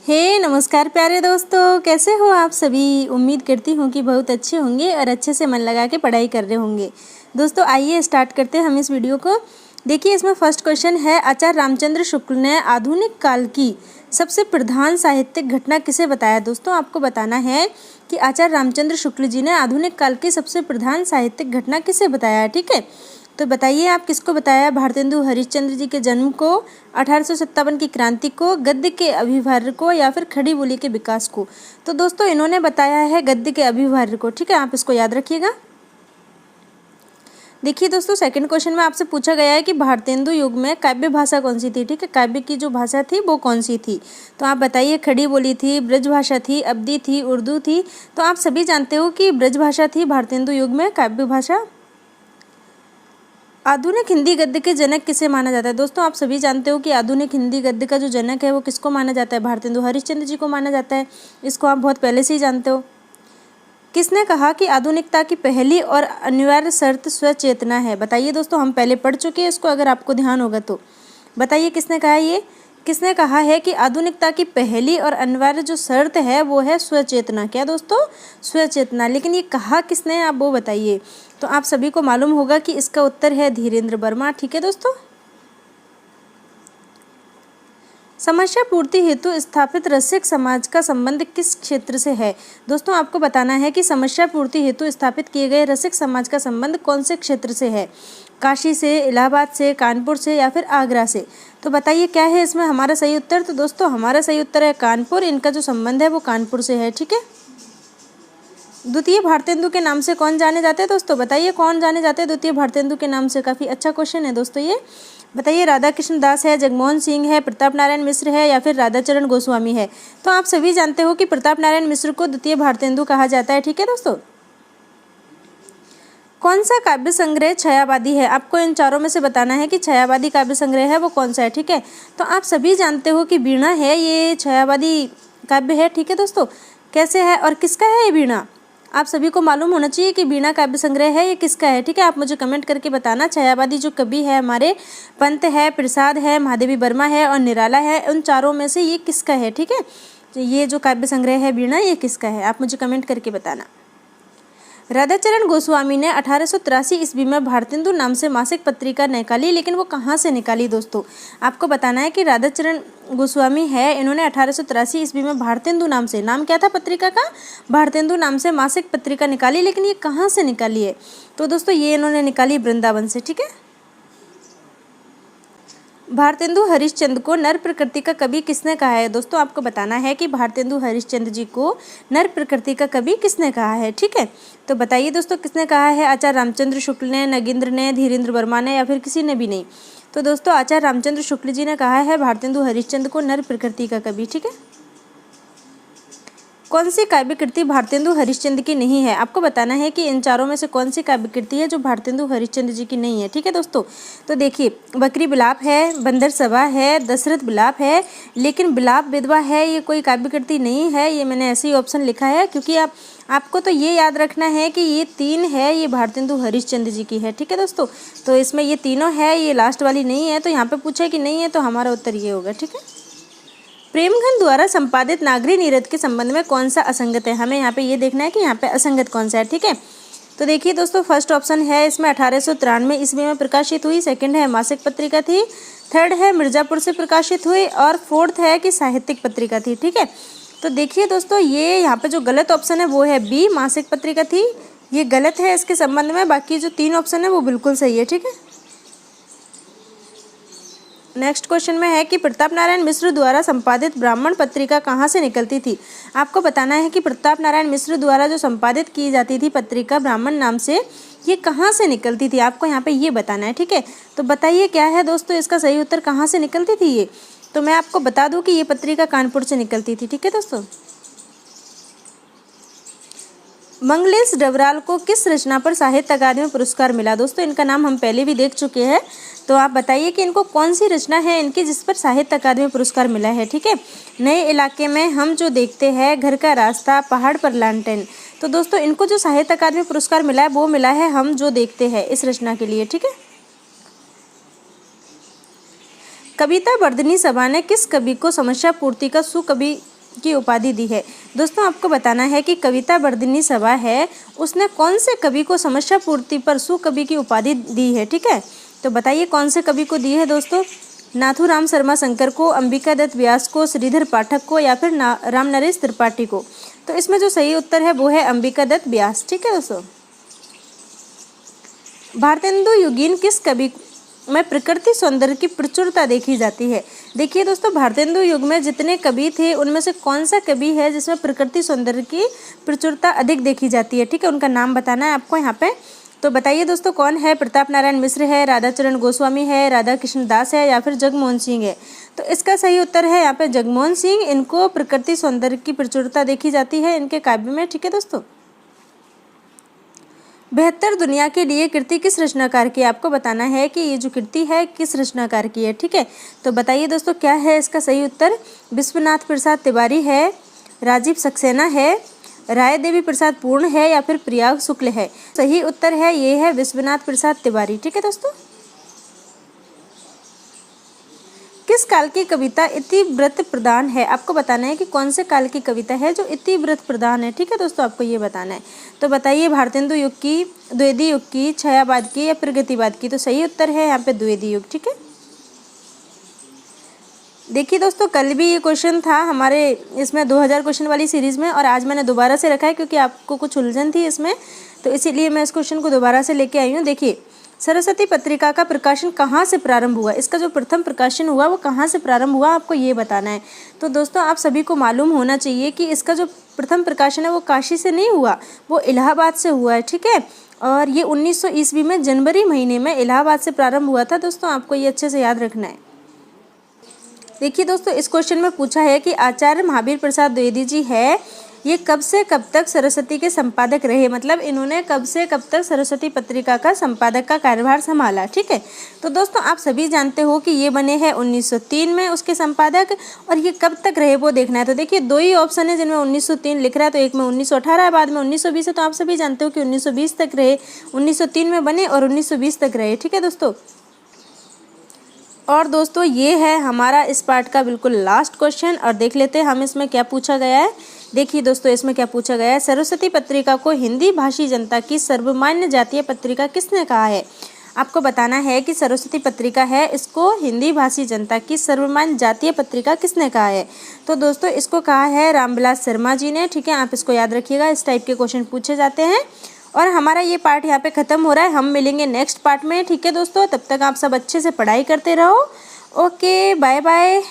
नमस्कार प्यारे दोस्तों, कैसे हो आप सभी। उम्मीद करती हूँ कि बहुत अच्छे होंगे और अच्छे से मन लगा के पढ़ाई कर रहे होंगे। दोस्तों आइए स्टार्ट करते हैं हम इस वीडियो को। देखिए इसमें फर्स्ट क्वेश्चन है, आचार्य रामचंद्र शुक्ल ने आधुनिक काल की सबसे प्रधान साहित्यिक घटना किसे बताया। दोस्तों आपको बताना है कि आचार्य रामचंद्र शुक्ल जी ने आधुनिक काल की सबसे प्रधान साहित्यिक घटना किसे बताया। ठीक है, तो बताइए आप किसको बताया। भारतेंदु हरिश्चंद्र जी के जन्म को, 1857 की क्रांति को, गद्य के अभिभार्य को, या फिर खड़ी बोली के विकास को। तो दोस्तों इन्होंने बताया है गद्य के अभिभार्य को। ठीक है, आप इसको याद रखिएगा। देखिए दोस्तों सेकंड क्वेश्चन में आपसे पूछा गया है कि भारतेंदु युग में काव्य भाषा कौन सी थी। ठीक है, काव्य की जो भाषा थी वो कौन सी थी। तो आप बताइए, खड़ी बोली थी, ब्रज भाषा थी, अवधी थी, उर्दू थी। तो आप सभी जानते हो कि ब्रज भाषा थी भारतेंदु युग में काव्य भाषा। आधुनिक हिंदी गद्य के जनक किसे माना जाता है। दोस्तों आप सभी जानते हो कि आधुनिक हिंदी गद्य का जो जनक है वो किसको माना जाता है, भारतेंदु हरिश्चंद्र जी को माना जाता है। इसको आप बहुत पहले से ही जानते हो। किसने कहा कि आधुनिकता की पहली और अनिवार्य शर्त स्वचेतना है। बताइए दोस्तों, हम पहले पढ़ चुके हैं इसको, अगर आपको ध्यान होगा तो बताइए किसने कहा ये। किसने कहा है कि आधुनिकता की पहली और अनिवार्य जो शर्त है वो है स्वचेतना। क्या दोस्तों, स्वचेतना। लेकिन ये कहा किसने, आप वो बताइए। तो आप सभी को मालूम होगा कि इसका उत्तर है धीरेन्द्र वर्मा। ठीक है दोस्तों। समस्या पूर्ति हेतु स्थापित रसिक समाज का संबंध किस क्षेत्र से है। दोस्तों आपको बताना है कि समस्या पूर्ति हेतु स्थापित किए गए रसिक समाज का संबंध कौन से क्षेत्र से है। काशी से, इलाहाबाद से, कानपुर से, या फिर आगरा से। तो बताइए क्या है इसमें हमारा सही उत्तर। तो दोस्तों हमारा सही उत्तर है कानपुर। इनका जो संबंध है वो कानपुर से है। ठीक है। द्वितीय भारतेंदु के नाम से कौन जाने जाते हैं। दोस्तों बताइए कौन जाने जाते हैं द्वितीय भारतेंदु के नाम से। काफ़ी अच्छा क्वेश्चन है दोस्तों ये। बताइए, राधा कृष्ण दास है, जगमोहन सिंह है, प्रताप नारायण मिश्र है, या फिर राधाचरण गोस्वामी है। तो आप सभी जानते हो कि प्रताप नारायण मिश्र को द्वितीय भारतेंदु कहा जाता है। ठीक है दोस्तों। कौन सा काव्य संग्रह छायावादी है। आपको इन चारों में से बताना है कि छायावादी काव्य संग्रह है वो कौन सा है। ठीक है, तो आप सभी जानते हो कि वीणा है, ये छायावादी काव्य है। ठीक है दोस्तों, कैसे है और किसका है ये वीणा। आप सभी को मालूम होना चाहिए कि वीणा काव्य संग्रह है ये किसका है। ठीक है, आप मुझे कमेंट करके बताना। छायावादी जो कवि है हमारे, पंत है, प्रसाद है, महादेवी वर्मा है और निराला है, उन चारों में से ये किसका है। ठीक है, तो ये जो काव्य संग्रह है वीणा ये किसका है, आप मुझे कमेंट करके बताना। राधाचरण गोस्वामी ने 1883 ईस्वी में भारतेंदु नाम से मासिक पत्रिका निकाली, लेकिन वो कहाँ से निकाली। दोस्तों आपको बताना है कि राधाचरण गोस्वामी है, इन्होंने 1883 ईस्वी में भारतेंदु नाम से, नाम क्या था पत्रिका का, भारतेंदु नाम से मासिक पत्रिका निकाली। लेकिन ये कहाँ से निकाली है। तो दोस्तों ये इन्होंने निकाली वृंदावन से। ठीक है। भारतेंदु हरिश्चंद्र को नर प्रकृति का कवि किसने कहा है। दोस्तों आपको बताना है कि भारतेंदु हरिश्चंद्र जी को नर प्रकृति का कवि किसने कहा है। ठीक है, तो बताइए दोस्तों किसने कहा है। आचार्य रामचंद्र शुक्ल ने, नगेंद्र ने, धीरेन्द्र वर्मा ने, या फिर किसी ने भी नहीं। तो दोस्तों आचार्य रामचंद्र शुक्ल जी ने कहा है भारतेंदु हरिश्चंद्र को नर प्रकृति का कवि। ठीक है। कौन सी काव्य कृति भारतेंदु हरिश्चंद्र की नहीं है। आपको बताना है कि इन चारों में से कौन सी काव्य कृति है जो भारतेंदु हरिश्चंद्र जी की नहीं है। ठीक है दोस्तों, तो देखिए बकरी बिलाप है, बंदर सभा है, दशरथ बिलाप है, लेकिन बिलाप विधवा है ये कोई काव्य कृति नहीं है। ये मैंने ऐसे ही ऑप्शन लिखा है क्योंकि आपको तो ये याद रखना है कि ये तीन है, ये भारतेंदु हरिश्चंद्र जी की है। ठीक है दोस्तों, तो इसमें ये तीनों है, ये लास्ट वाली नहीं है। तो यहाँ पे पूछा है कि नहीं है, तो हमारा उत्तर ये होगा। ठीक है। प्रेमघन द्वारा संपादित नागरी नीरद के संबंध में कौन सा असंगत है। हमें यहाँ पे ये देखना है कि यहाँ पे असंगत कौन सा है। ठीक है, तो देखिए दोस्तों फर्स्ट ऑप्शन है इसमें 1893 ईस्वी में प्रकाशित हुई, सेकंड है मासिक पत्रिका थी, थर्ड है मिर्जापुर से प्रकाशित हुई, और फोर्थ है कि साहित्यिक पत्रिका थी। ठीक है, तो देखिए दोस्तों ये यहाँ पे जो गलत ऑप्शन है वो है बी, मासिक पत्रिका थी। ये गलत है इसके संबंध में, बाकी जो तीन ऑप्शन है वो बिल्कुल सही है। ठीक है। नेक्स्ट क्वेश्चन में है कि प्रताप नारायण मिश्र द्वारा संपादित ब्राह्मण पत्रिका कहाँ से निकलती थी। आपको बताना है कि प्रताप नारायण मिश्र द्वारा जो संपादित की जाती थी पत्रिका ब्राह्मण नाम से, ये कहाँ से निकलती थी। आपको यहाँ पे ये बताना है। ठीक है, तो बताइए क्या है दोस्तों इसका सही उत्तर, कहाँ से निकलती थी ये। तो मैं आपको बता दूँ कि ये पत्रिका कानपुर से निकलती थी। ठीक है दोस्तों। मंगलेश डबराल को किस रचना पर साहित्य अकादमी पुरस्कार मिला। दोस्तों इनका नाम हम पहले भी देख चुके हैं, तो आप बताइए कि इनको कौन सी रचना है इनकी जिस पर साहित्य अकादमी पुरस्कार मिला है। ठीक है, नए इलाके में हम जो देखते हैं, घर का रास्ता, पहाड़ पर लालटेन। तो दोस्तों इनको जो साहित्य अकादमी पुरस्कार मिला है वो मिला है हम जो देखते हैं इस रचना के लिए। ठीक है। कविता वर्धनी सभा ने किस कवि को समस्या पूर्ति का सुकवि की उपाधि दी है। दोस्तों आपको बताना है कि कविता वर्धिनी सभा है उसने कौन से कवि को समस्या पूर्ति पर सुकवि की उपाधि दी है, ठीक है। तो बताइए कौन से कवि को दी है दोस्तों, नाथूराम शर्मा शंकर को, अंबिका दत्त व्यास को, श्रीधर पाठक को या फिर राम नरेश त्रिपाठी को। तो इसमें जो सही उत्तर है वो है अंबिका दत्त व्यास, ठीक है दोस्तों। भारतेंदु युगीन किस कवि में प्रकृति सौंदर्य की प्रचुरता देखी जाती है। देखिए दोस्तों भारतेंदु युग में जितने कवि थे उनमें से कौन सा कवि है जिसमें प्रकृति सौंदर्य की प्रचुरता अधिक देखी जाती है, ठीक है। उनका नाम बताना है आपको यहाँ पे। तो बताइए दोस्तों कौन है, प्रताप नारायण मिश्र है, राधाचरण गोस्वामी है, राधा कृष्ण दास है या फिर जगमोहन सिंह है। तो इसका सही उत्तर है यहाँ पे जगमोहन सिंह। इनको प्रकृति सौंदर्य की प्रचुरता देखी जाती है इनके काव्य में, ठीक है दोस्तों। बेहतर दुनिया के लिए कृति किस रचनाकार की है, आपको बताना है कि ये जो कृति है किस रचनाकार की है, ठीक है। तो बताइए दोस्तों क्या है इसका सही उत्तर, विश्वनाथ प्रसाद तिवारी है, राजीव सक्सेना है, राय देवी प्रसाद पूर्ण है या फिर प्रियाग शुक्ल है। सही उत्तर है ये है विश्वनाथ प्रसाद तिवारी, ठीक है दोस्तों। किस काल की कविता इतिवृत्त प्रधान है, आपको बताना है कि कौन से काल की कविता है जो इतिवृत्त प्रधान है, ठीक है दोस्तों, आपको ये बताना है। तो बताइए भारतेंदु युग की, द्विवेदी युग की, छायावाद की या प्रगतिवाद की। तो सही उत्तर है यहाँ पे द्विवेदी युग, ठीक है। देखिए दोस्तों कल भी ये क्वेश्चन था हमारे इसमें 2000 क्वेश्चन वाली सीरीज़ में, और आज मैंने दोबारा से रखा है क्योंकि आपको कुछ उलझन थी इसमें, तो इसीलिए मैं इस क्वेश्चन को दोबारा से लेके आई हूँ। देखिए सरस्वती पत्रिका का प्रकाशन कहाँ से प्रारंभ हुआ, इसका जो प्रथम प्रकाशन हुआ वो कहाँ से प्रारंभ हुआ आपको ये बताना है। तो दोस्तों आप सभी को मालूम होना चाहिए कि इसका जो प्रथम प्रकाशन है वो काशी से नहीं हुआ, वो इलाहाबाद से हुआ है, ठीक है। और ये 1900 ईस्वी में जनवरी महीने में इलाहाबाद से प्रारंभ हुआ था। दोस्तों आपको ये अच्छे से याद रखना है। देखिए दोस्तों इस क्वेश्चन में पूछा है कि आचार्य महावीर प्रसाद द्विवेदी जी है ये कब से कब तक सरस्वती के संपादक रहे, मतलब इन्होंने कब से कब तक सरस्वती पत्रिका का संपादक का कार्यभार संभाला, ठीक है। तो दोस्तों आप सभी जानते हो कि ये बने हैं 1903 में उसके संपादक, और ये कब तक रहे वो देखना है। तो देखिए दो ही ऑप्शन है जिनमें 1903 लिख रहा है, तो एक में 1918 है, बाद में 1920 है। तो आप सभी जानते हो कि 1920 तक रहे, 1903 में बने और 1920 तक रहे, ठीक है दोस्तों। और दोस्तों ये है हमारा इस पार्ट का बिल्कुल लास्ट क्वेश्चन, और देख लेते हैं हम इसमें क्या पूछा गया है। देखिए दोस्तों इसमें क्या पूछा गया है, सरस्वती पत्रिका को हिंदी भाषी जनता की सर्वमान्य जातीय पत्रिका किसने कहा है। आपको बताना है कि सरस्वती पत्रिका है इसको हिंदी भाषी जनता की सर्वमान्य जातीय पत्रिका किसने कहा है। तो दोस्तों इसको कहा है रामविलास शर्मा जी ने, ठीक है। आप इसको याद रखिएगा, इस टाइप के क्वेश्चन पूछे जाते हैं। और हमारा ये पार्ट यहाँ पे ख़त्म हो रहा है, हम मिलेंगे नेक्स्ट पार्ट में, ठीक है दोस्तों। तब तक आप सब अच्छे से पढ़ाई करते रहो। Okay bye bye.